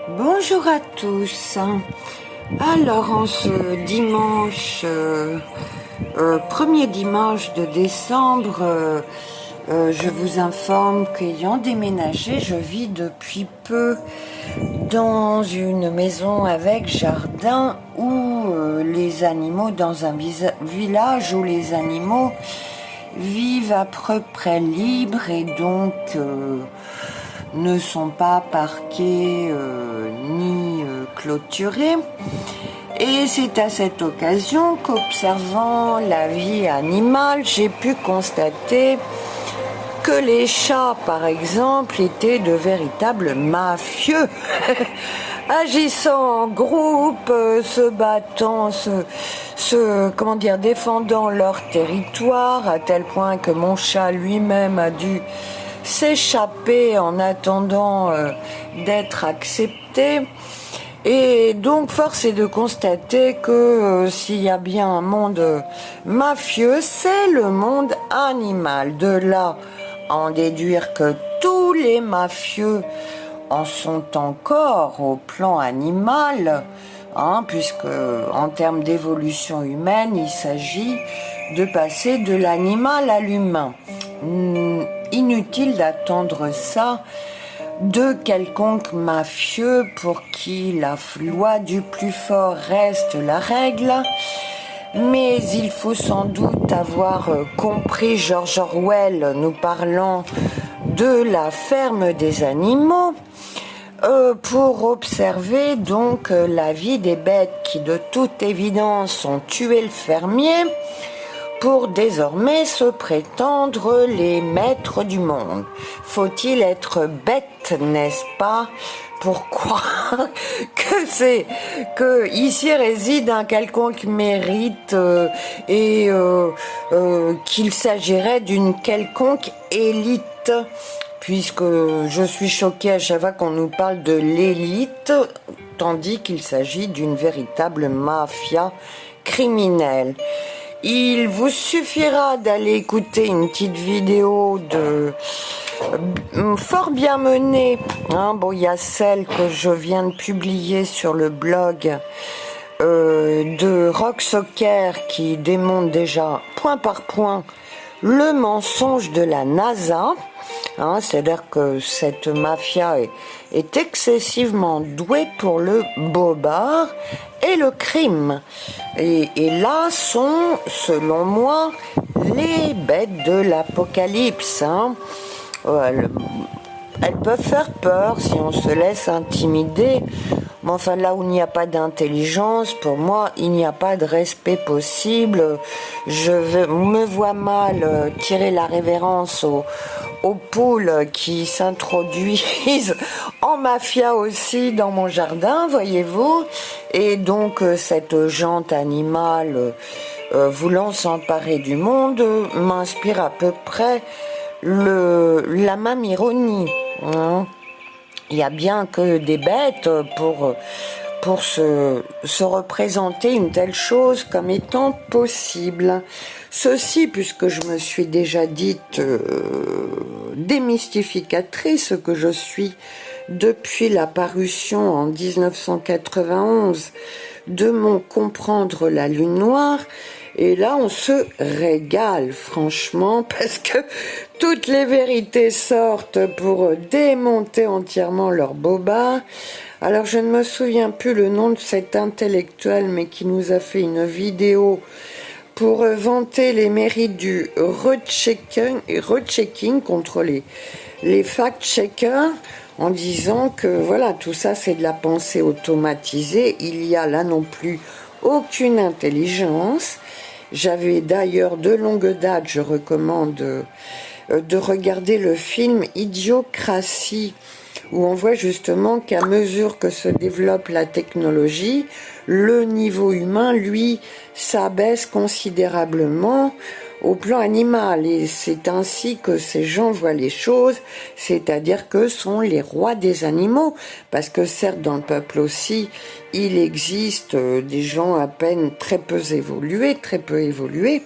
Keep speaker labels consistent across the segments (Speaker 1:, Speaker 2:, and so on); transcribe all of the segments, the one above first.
Speaker 1: Bonjour à tous. Alors, en ce dimanche, premier dimanche de décembre, je vous informe qu'ayant déménagé, je vis depuis peu dans une maison avec jardin où les animaux, dans un village où les animaux vivent à peu près libres et donc ne sont pas parqués ni clôturés. Et c'est à cette occasion qu'observant la vie animale, j'ai pu constater que les chats, par exemple, étaient de véritables mafieux, agissant en groupe, se battant, défendant leur territoire, à tel point que mon chat lui-même a dû s'échapper en attendant d'être accepté. Et donc, force est de constater que s'il y a bien un monde mafieux, c'est le monde animal. De là à en déduire que tous les mafieux en sont encore au plan animal, puisque en termes d'évolution humaine, il s'agit de passer de l'animal à l'humain. Inutile d'attendre ça de quelconque mafieux pour qui la loi du plus fort reste la règle. Mais il faut sans doute avoir compris George Orwell nous parlant de la ferme des animaux pour observer donc la vie des bêtes qui de toute évidence ont tué le fermier pour désormais se prétendre les maîtres du monde. Faut-il être bête, n'est-ce pas, pour croire que ici réside un quelconque mérite et qu'il s'agirait d'une quelconque élite, puisque je suis choquée à chaque fois qu'on nous parle de l'élite, tandis qu'il s'agit d'une véritable mafia criminelle. Il vous suffira d'aller écouter une petite vidéo fort bien menée. Il y a celle que je viens de publier sur le blog de Rock Soccer qui démontre déjà point par point le mensonge de la NASA. C'est-à-dire que cette mafia est excessivement douée pour le bobard et le crime. Et là sont, selon moi, les bêtes de l'apocalypse. Elles peuvent faire peur si on se laisse intimider. Mais enfin, là où il n'y a pas d'intelligence, pour moi, il n'y a pas de respect possible. Je me vois mal tirer la révérence aux poules qui s'introduisent en mafia aussi dans mon jardin, voyez-vous. Et donc, cette jante animale voulant s'emparer du monde m'inspire à peu près la même ironie. Il y a bien que des bêtes pour se représenter une telle chose comme étant possible. Ceci, puisque je me suis déjà dite démystificatrice, que je suis depuis la parution en 1991 de mon Comprendre la Lune Noire. Et là, on se régale, franchement, parce que toutes les vérités sortent pour démonter entièrement leur boba. Alors, je ne me souviens plus le nom de cet intellectuel, mais qui nous a fait une vidéo pour vanter les mérites du rechecking contre les fact-checkers, en disant que voilà, tout ça c'est de la pensée automatisée, il y a là non plus aucune intelligence. J'avais d'ailleurs de longue date, je recommande de regarder le film Idiocratie, où on voit justement qu'à mesure que se développe la technologie, le niveau humain, lui, s'abaisse considérablement au plan animal. Et c'est ainsi que ces gens voient les choses, c'est-à-dire que sont les rois des animaux. Parce que certes, dans le peuple aussi, il existe des gens à peine très peu évolués.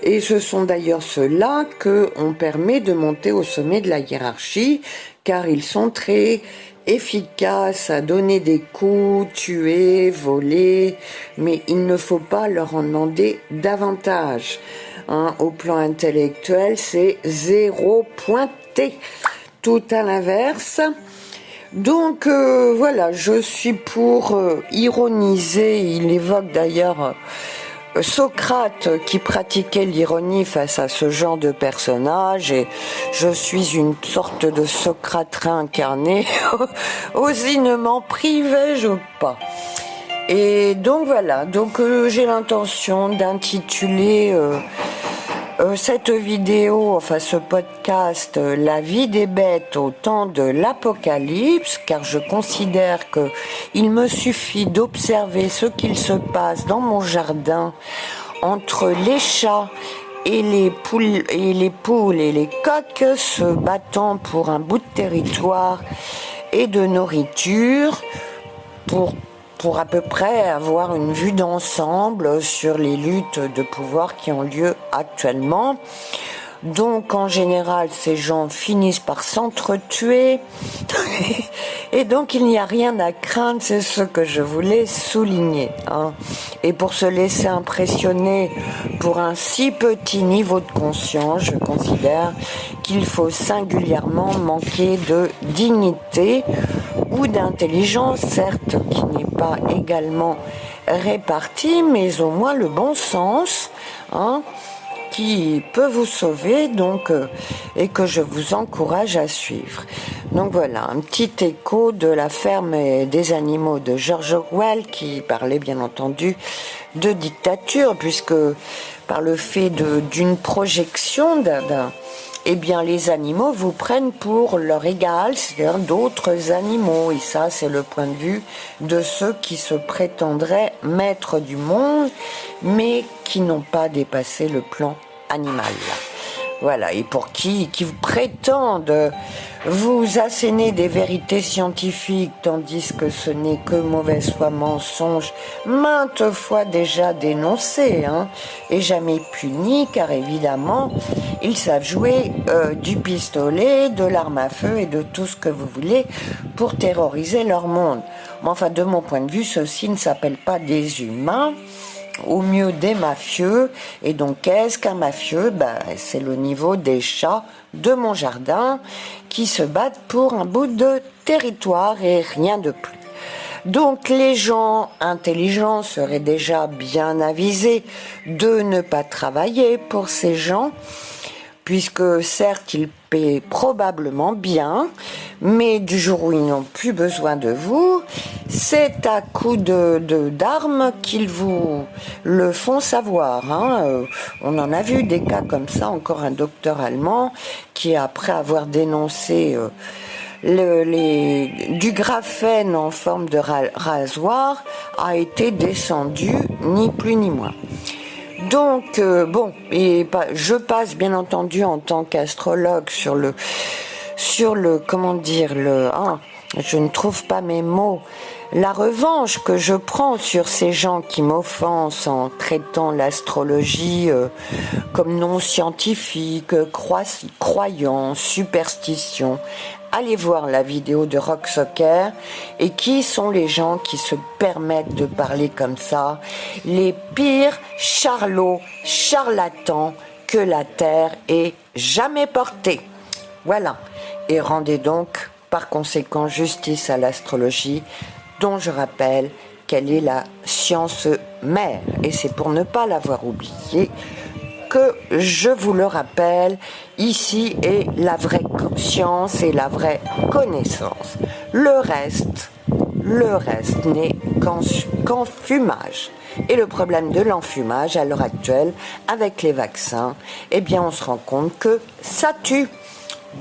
Speaker 1: Et ce sont d'ailleurs ceux-là qu'on permet de monter au sommet de la hiérarchie, car ils sont très efficaces à donner des coups, tuer, voler, mais il ne faut pas leur en demander davantage. Hein, au plan intellectuel, c'est 0 pointé, tout à l'inverse. Donc voilà, je suis pour ironiser. Il évoque d'ailleurs Socrate qui pratiquait l'ironie face à ce genre de personnage, et je suis une sorte de Socrate réincarné. Aussi ne m'en privais-je pas. Et donc voilà, donc j'ai l'intention d'intituler cette vidéo, enfin ce podcast, La vie des bêtes au temps de l'apocalypse, car je considère que il me suffit d'observer ce qu'il se passe dans mon jardin entre les chats et les poules et les coqs se battant pour un bout de territoire et de nourriture pour à peu près avoir une vue d'ensemble sur les luttes de pouvoir qui ont lieu actuellement. Donc en général, ces gens finissent par s'entretuer et donc il n'y a rien à craindre, c'est ce que je voulais souligner. Hein. Et pour se laisser impressionner pour un si petit niveau de conscience, je considère qu'il faut singulièrement manquer de dignité ou d'intelligence, certes, qui n'est pas également répartie, mais au moins le bon sens, hein, qui peut vous sauver, donc, et que je vous encourage à suivre. Donc voilà, un petit écho de La ferme et des animaux de George Orwell, qui parlait bien entendu de dictature, puisque par le fait d'une projection eh bien les animaux vous prennent pour leur égal, c'est-à-dire d'autres animaux. Et ça, c'est le point de vue de ceux qui se prétendraient maîtres du monde, mais qui n'ont pas dépassé le plan animal. Voilà, et pour qui vous prétendent vous asséner des vérités scientifiques, tandis que ce n'est que mauvaise foi mensonge, maintes fois déjà dénoncé, hein, et jamais puni, car évidemment, ils savent jouer du pistolet, de l'arme à feu et de tout ce que vous voulez pour terroriser leur monde. Mais enfin, de mon point de vue, ceux-ci ne s'appellent pas des humains, au mieux des mafieux. Et donc qu'est-ce qu'un mafieux? C'est le niveau des chats de mon jardin qui se battent pour un bout de territoire et rien de plus. Donc les gens intelligents seraient déjà bien avisés de ne pas travailler pour ces gens, puisque certes ils paient probablement bien, mais du jour où ils n'ont plus besoin de vous, c'est à coup d'armes qu'ils vous le font savoir. Hein. On en a vu des cas comme ça, encore un docteur allemand qui, après avoir dénoncé du graphène en forme de rasoir, a été descendu, ni plus ni moins. Donc, je passe bien entendu en tant qu'astrologue sur le, comment dire, je ne trouve pas mes mots, la revanche que je prends sur ces gens qui m'offensent en traitant l'astrologie comme non scientifique, croyance, superstition. Allez voir la vidéo de Rock Soccer. Et qui sont les gens qui se permettent de parler comme ça? Les pires charlatans que la Terre ait jamais portés. Voilà. Et rendez donc, par conséquent, justice à l'astrologie, dont je rappelle qu'elle est la science mère. Et c'est pour ne pas l'avoir oublié que je vous le rappelle, ici est la vraie science et la vraie connaissance. Le reste n'est qu'enfumage. Et le problème de l'enfumage à l'heure actuelle, avec les vaccins, eh bien on se rend compte que ça tue.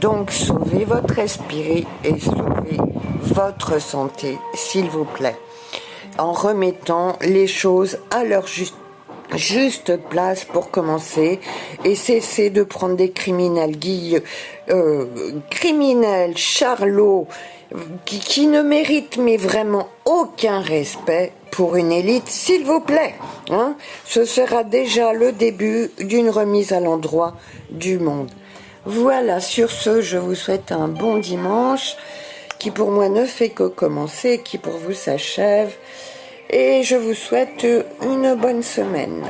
Speaker 1: Donc sauvez votre esprit et sauvez votre santé, s'il vous plaît, en remettant les choses à leur juste place pour commencer, et cesser de prendre des criminels charlots qui ne méritent mais vraiment aucun respect pour une élite, s'il vous plaît. Hein, ce sera déjà le début d'une remise à l'endroit du monde. Voilà, sur ce, je vous souhaite un bon dimanche, qui pour moi ne fait que commencer, qui pour vous s'achève, et je vous souhaite une bonne semaine.